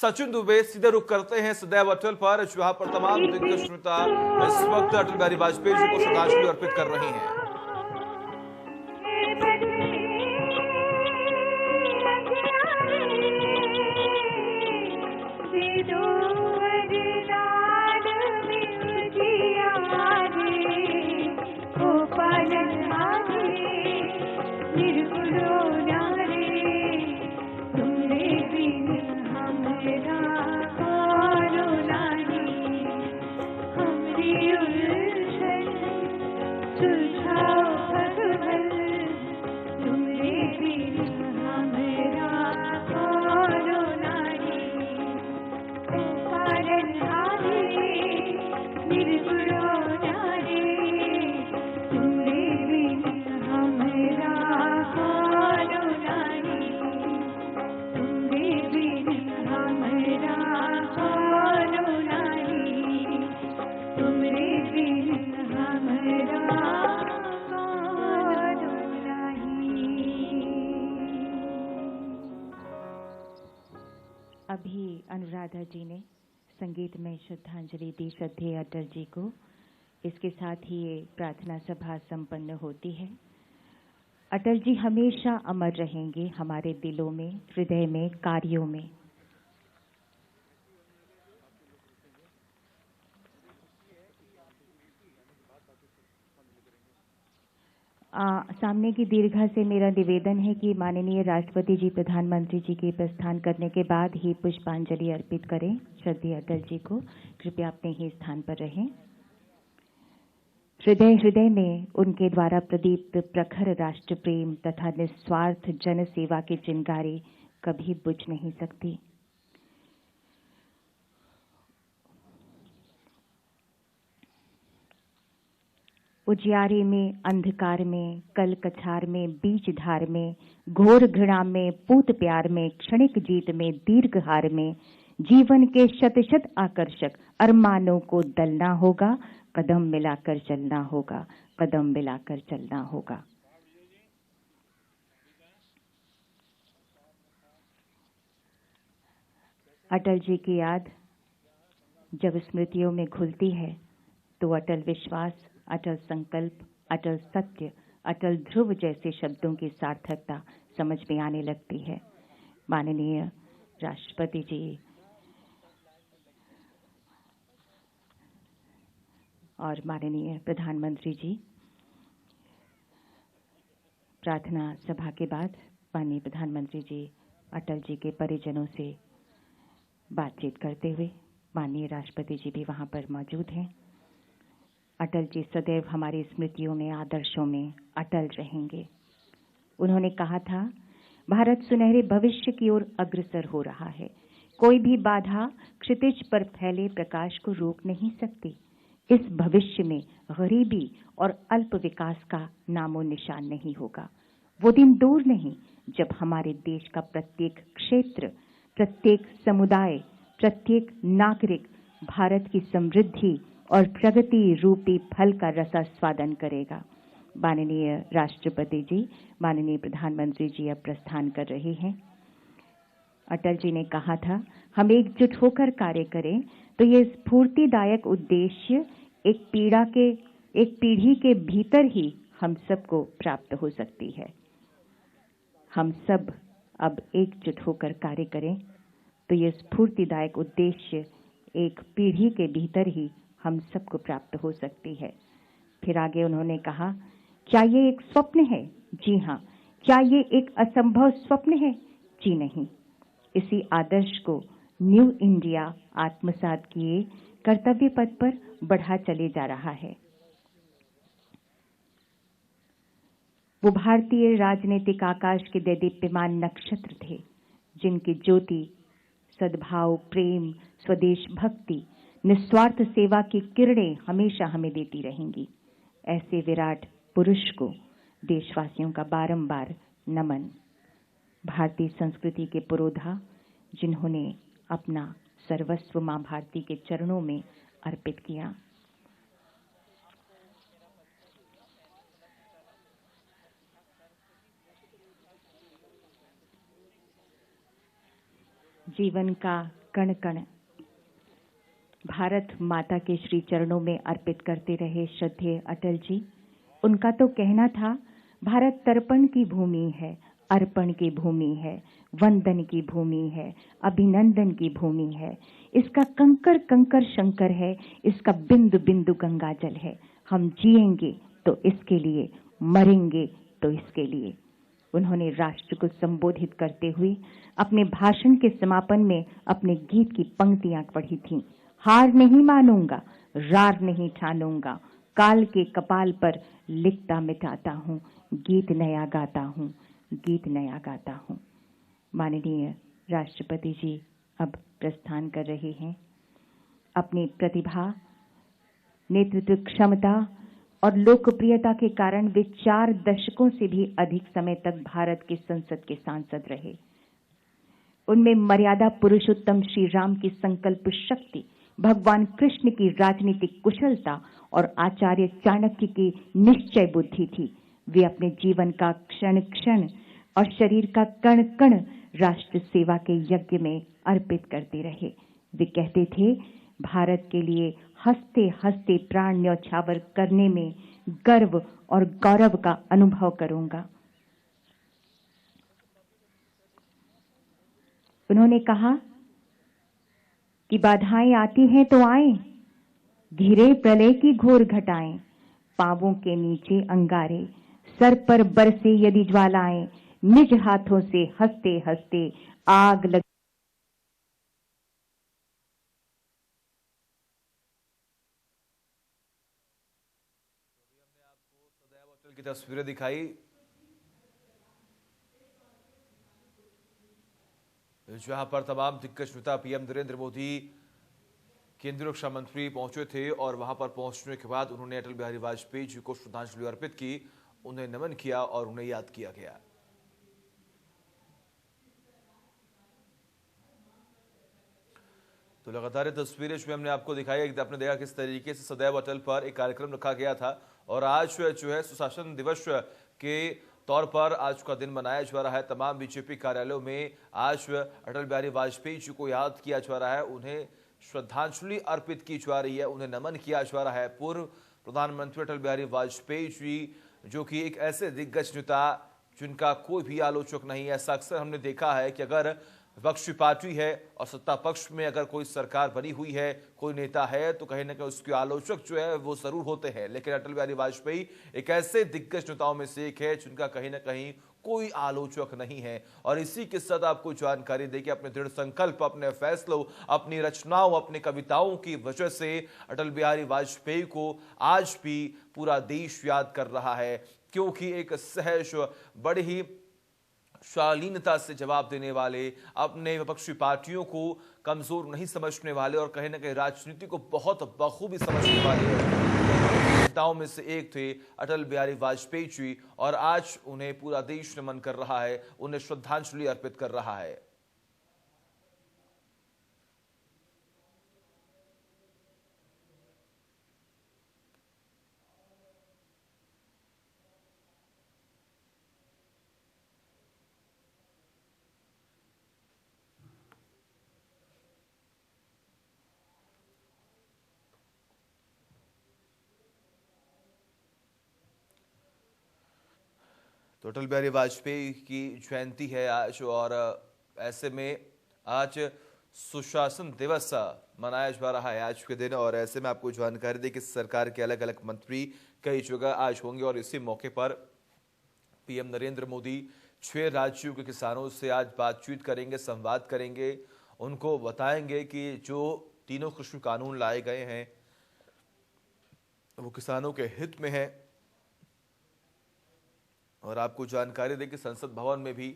सचिन दुबे सीधे रुख करते हैं सदैव अटल पर, जहां पर तमाम दिग्गज नेता इस वक्त अटल बिहारी वाजपेयी जी को श्रद्धांजलि अर्पित कर रहे हैं। अभी अनुराधा जी ने संगीत में श्रद्धांजलि दी श्रद्धेय अटल जी को। इसके साथ ही ये प्रार्थना सभा संपन्न होती है। अटल जी हमेशा अमर रहेंगे हमारे दिलों में, हृदय में, कार्यों में। सामने की दीर्घा से मेरा निवेदन है कि माननीय राष्ट्रपति जी प्रधानमंत्री जी के प्रस्थान करने के बाद ही पुष्पांजलि अर्पित करें श्रद्धेय अटल जी को। कृपया अपने ही स्थान पर रहें। हृदय हृदय में उनके द्वारा प्रदीप्त प्रखर राष्ट्र प्रेम तथा निस्वार्थ जन सेवा की चिंगारी कभी बुझ नहीं सकती। उजियारे में, अंधकार में, कल कछार में, बीच धार में, घोर घृणा में, पूत प्यार में, क्षणिक जीत में, दीर्घ हार में, जीवन के शत शत आकर्षक अरमानों को दलना होगा, कदम मिलाकर चलना होगा, कदम मिलाकर चलना होगा। अटल जी की याद जब स्मृतियों में घुलती है तो अटल विश्वास, अटल संकल्प, अटल सत्य, अटल ध्रुव जैसे शब्दों की सार्थकता समझ में आने लगती है। माननीय राष्ट्रपति जी और माननीय प्रधानमंत्री जी प्रार्थना सभा के बाद माननीय प्रधानमंत्री जी अटल जी के परिजनों से बातचीत करते हुए, माननीय राष्ट्रपति जी भी वहां पर मौजूद हैं। अटल जी सदैव हमारी स्मृतियों में, आदर्शों में अटल रहेंगे। उन्होंने कहा था, भारत सुनहरे भविष्य की ओर अग्रसर हो रहा है। कोई भी बाधा क्षितिज पर फैले प्रकाश को रोक नहीं सकती। इस भविष्य में गरीबी और अल्प विकास का नामो निशान नहीं होगा। वो दिन दूर नहीं जब हमारे देश का प्रत्येक क्षेत्र, प्रत्येक समुदाय, प्रत्येक नागरिक भारत की समृद्धि और प्रगति रूपी फल का रसास्वादन करेगा। माननीय राष्ट्रपति जी, माननीय प्रधानमंत्री जी अब प्रस्थान कर रहे हैं। अटल जी ने कहा था, हम एकजुट होकर कार्य करें तो ये स्फूर्तिदायक उद्देश्य एक पीढ़ी के भीतर ही हम सबको प्राप्त हो सकती है। हम सब अब एकजुट होकर कार्य करें तो ये स्फूर्तिदायक उद्देश्य एक पीढ़ी के भीतर ही हम सबको प्राप्त हो सकती है। फिर आगे उन्होंने कहा, क्या ये एक स्वप्न है? जी हाँ। क्या ये एक असंभव स्वप्न है? जी नहीं। इसी आदर्श को न्यू इंडिया आत्मसात किए कर्तव्य पथ पर बढ़ा चले जा रहा है। वो भारतीय राजनीतिक आकाश के दैदीप्यमान नक्षत्र थे, जिनकी ज्योति सद्भाव, प्रेम, स्वदेश भक्ति, निस्वार्थ सेवा की किरणें हमेशा हमें देती रहेंगी। ऐसे विराट पुरुष को देशवासियों का बारंबार नमन। भारतीय संस्कृति के पुरोधा, जिन्होंने अपना सर्वस्व मां भारती के चरणों में अर्पित किया। जीवन का कण कण भारत माता के श्री चरणों में अर्पित करते रहे श्रद्धेय अटल जी। उनका तो कहना था, भारत तर्पण की भूमि है, अर्पण की भूमि है, वंदन की भूमि है, अभिनंदन की भूमि है। इसका कंकर कंकर शंकर है, इसका बिंदु बिंदु गंगा जल है। हम जिएंगे तो इसके लिए, मरेंगे तो इसके लिए। उन्होंने राष्ट्र को संबोधित करते हुए अपने भाषण के समापन में अपने गीत की पंक्तियां पढ़ी थीं। हार नहीं मानूंगा, रार नहीं ठानूंगा, काल के कपाल पर लिखता मिटाता हूं, गीत नया गाता हूं, गीत नया गाता हूं। माननीय राष्ट्रपति जी अब प्रस्थान कर रहे हैं। अपनी प्रतिभा, नेतृत्व क्षमता और लोकप्रियता के कारण वे 4 दशकों से भी अधिक समय तक भारत की संसद के सांसद रहे। उनमें मर्यादा पुरुषोत्तम श्री राम की संकल्प शक्ति, भगवान कृष्ण की राजनीतिक कुशलता और आचार्य चाणक्य की निश्चय बुद्धि थी। वे अपने जीवन का क्षण क्षण और शरीर का कण कण राष्ट्र सेवा के यज्ञ में अर्पित करते रहे। वे कहते थे, भारत के लिए हंसते हंसते प्राण न्यौछावर करने में गर्व और गौरव का अनुभव करूंगा। उन्होंने कहा कि बाधाएं आती हैं तो आए, घिरे प्रलय की घोर घटाएं, पांवों के नीचे अंगारे, सर पर बरसे यदि ज्वालाएं, निज हाथों से हंसते हंसते आग लग। सदैव अटल की तस्वीरें दिखाई, जहां पर तमाम दिग्गज नेता पीएम नरेंद्र मोदी, केंद्रीय रक्षा मंत्री पहुंचे थे और वहां पर पहुंचने के बाद उन्होंने अटल बिहारी वाजपेयी जी को श्रद्धांजलि अर्पित की, उन्हें नमन किया और उन्हें याद किया गया। तो लगातार तस्वीरें जो हमने आपको दिखाई, आपने देखा किस तरीके से सदैव अटल पर एक कार्यक्रम रखा गया था और आज जो है सुशासन दिवस के तौर पर आज का दिन मनाया जा रहा है। तमाम बीजेपी कार्यालयों में आज अटल बिहारी वाजपेयी जी को याद किया जा रहा है, उन्हें श्रद्धांजलि अर्पित की जा रही है, उन्हें नमन किया जा रहा है। पूर्व प्रधानमंत्री अटल बिहारी वाजपेयी जी, जो कि एक ऐसे दिग्गज नेता जिनका कोई भी आलोचक नहीं है। ऐसा अक्सर हमने देखा है कि अगर विपक्षी पार्टी है और सत्ता पक्ष में अगर कोई सरकार बनी हुई है, कोई नेता है, तो कहीं ना कहीं उसके आलोचक जो है वो जरूर होते हैं। लेकिन अटल बिहारी वाजपेयी एक ऐसे दिग्गज नेताओं में से एक है जिनका कहीं ना कहीं कोई आलोचक नहीं है। और इसी के साथ आपको जानकारी देगी, अपने दृढ़ संकल्प, अपने फैसलों, अपनी रचनाओं, अपनी कविताओं की वजह से अटल बिहारी वाजपेयी को आज भी पूरा देश याद कर रहा है, क्योंकि एक सहज, बड़ी ही शालीनता से जवाब देने वाले, अपने विपक्षी पार्टियों को कमजोर नहीं समझने वाले और कहीं ना कहीं राजनीति को बहुत बखूबी समझने वाले नेताओं में से एक थे अटल बिहारी वाजपेयी जी। और आज उन्हें पूरा देश नमन कर रहा है, उन्हें श्रद्धांजलि अर्पित कर रहा है। तो अटल बिहारी वाजपेयी की जयंती है आज और ऐसे में आज सुशासन दिवस मनाया जा रहा है आज के दिन। और ऐसे में आपको जानकारी दें कि सरकार के अलग अलग मंत्री कई जगह आज होंगे और इसी मौके पर पीएम नरेंद्र मोदी 6 राज्यों के किसानों से आज बातचीत करेंगे, संवाद करेंगे। उनको बताएंगे कि जो तीनों कृषि कानून लाए गए हैं वो किसानों के हित में है। और आपको जानकारी दें कि संसद भवन में भी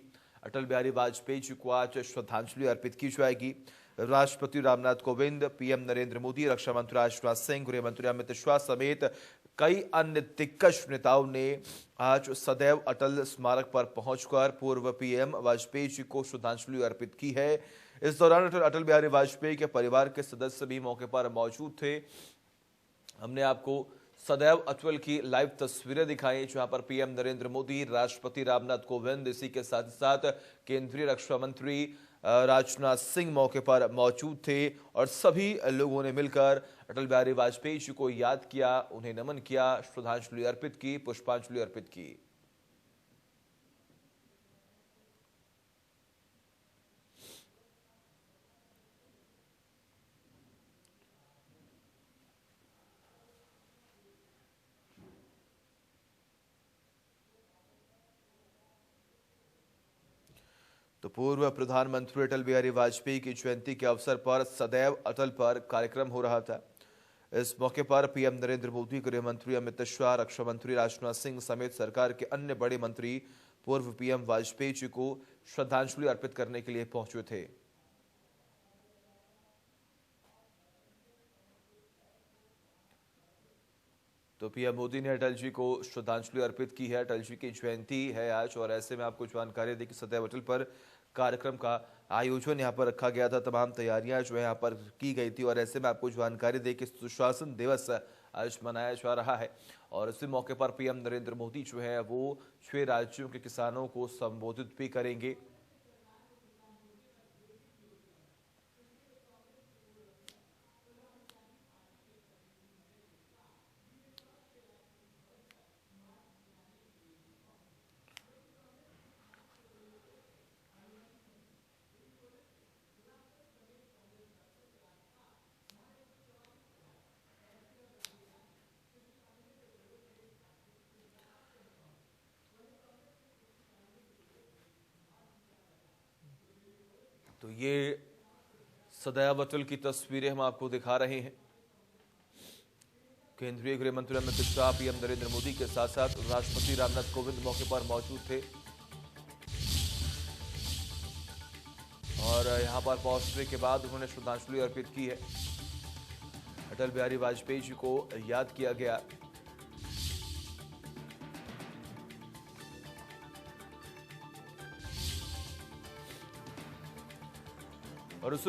अटल बिहारी वाजपेयी जी को आज श्रद्धांजलि अर्पित की जाएगी। राष्ट्रपति रामनाथ कोविंद, पीएम नरेंद्र मोदी, रक्षा मंत्री राजनाथ सिंह, गृह मंत्री अमित शाह समेत कई अन्य दिग्गज नेताओं ने आज सदैव अटल स्मारक पर पहुंचकर पूर्व पीएम वाजपेयी जी को श्रद्धांजलि अर्पित की है। इस दौरान अटल बिहारी वाजपेयी के परिवार के सदस्य भी मौके पर मौजूद थे। हमने आपको सदैव अटल की लाइव तस्वीरें दिखाई, जहां पर पीएम नरेंद्र मोदी, राष्ट्रपति रामनाथ कोविंद, इसी के साथ साथ केंद्रीय रक्षा मंत्री राजनाथ सिंह मौके पर मौजूद थे और सभी लोगों ने मिलकर अटल बिहारी वाजपेयी जी को याद किया, उन्हें नमन किया, श्रद्धांजलि अर्पित की, पुष्पांजलि अर्पित की। तो पूर्व प्रधानमंत्री अटल बिहारी वाजपेयी की जयंती के अवसर पर सदैव अटल पर कार्यक्रम हो रहा था। इस मौके पर पीएम नरेंद्र मोदी, गृह मंत्री अमित शाह, रक्षा मंत्री राजनाथ सिंह समेत सरकार के अन्य बड़े मंत्री पूर्व पीएम वाजपेयी जी को श्रद्धांजलि अर्पित करने के लिए पहुंचे थे। तो पीएम मोदी ने अटल जी को श्रद्धांजलि अर्पित की है। अटल जी की जयंती है आज और ऐसे में आपको जानकारी दी कि सदैव अटल पर कार्यक्रम का आयोजन यहां पर रखा गया था। तमाम तैयारियां जो है यहां पर की गई थी और ऐसे में आपको जानकारी दी कि सुशासन दिवस आज मनाया जा रहा है और इसी मौके पर पीएम नरेंद्र मोदी जो है वो 6 राज्यों के किसानों को संबोधित भी करेंगे। तो ये सदैव अटल की तस्वीरें हम आपको दिखा रहे हैं। केंद्रीय गृह मंत्री अमित शाह, पीएम नरेंद्र मोदी के साथ साथ राष्ट्रपति रामनाथ कोविंद मौके पर मौजूद थे और यहां पर पहुंचने के बाद उन्होंने श्रद्धांजलि अर्पित की है। अटल बिहारी वाजपेयी जी को याद किया गया।